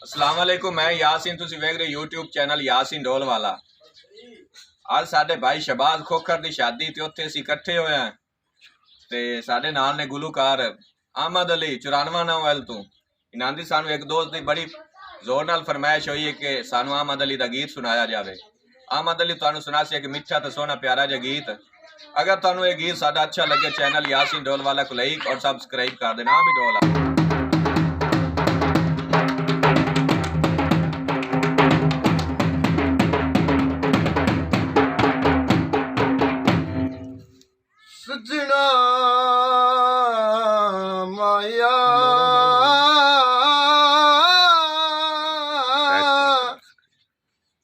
अस्सलाम वालेकुम, मैं यासीन, तुसी वेख रहे यूट्यूब चैनल यासीन ढोल वाला। आज साडे भाई शहबाज खोखर दी शादी ते उत्थे असीं इकट्ठे होए हैं ते साडे नाल ने गुलूकार अहमद अली 94 नंबर तो इन्हां दी सानू एक दोस्त दी बड़ी जोर नाल फरमाइश हुई है कि सानू अहमद अली दा गीत सुनाया जावे। अहमद अली तुहानू सुनासी एक मिठा ते सोहना प्यारा जिहा गीत। अगर तुहानू ये गीत साडा अच्छा लगे चैनल यासीन ढोल वाला को लाइक और सब्सक्राइब कर देना भी ढोल। सजना माया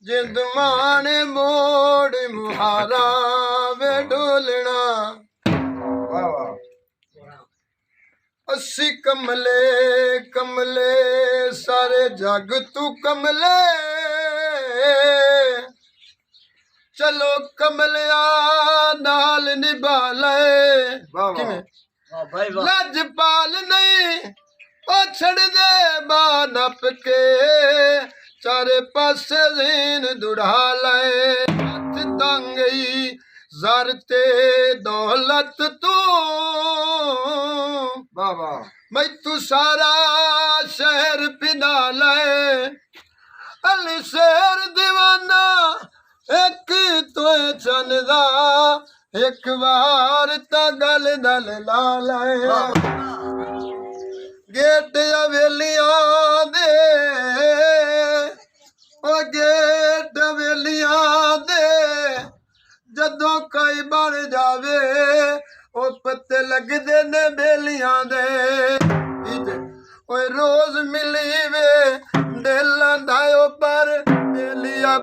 जिंद माने मोड़ मुहारा वे ढोलना अस्सी कमले कमले सारे जग तू कमले चलो कमलिया नाल निभा ले लजपाल नहीं ओ छड़ दे बा नप के चारे पासे जीन दुढ़ा ले हथ तंगई जरते दौलत तू बाबा मैं तू सारा शहर पिना ले अली शेर दीवाना एक तो चंदा एक बार ता गल दल ला ले गेट हवेलियां दे ओ गेट हवेलियां दे जदों कोई बन जावे ओ पत्ते लगदे ने बेलियां दे ओए रोज मिली वे दिल दायो पर बेलिया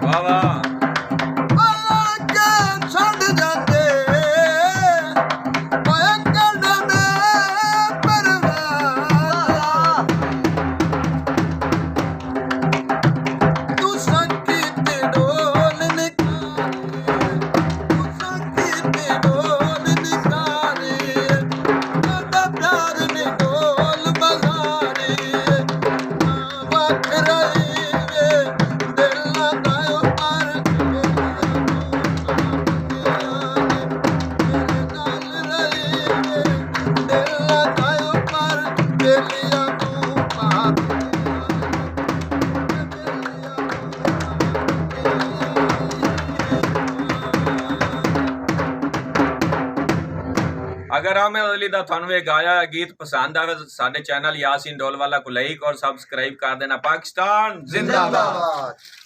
ਵਾਹ ਵਾਹ अगर आमिर अली दा थानू ये गाया गीत पसंद आवे तो साडे चैनल यासीन डोलवाला को लाइक और सब्सक्राइब कर देना। पाकिस्तान जिंदाबाद।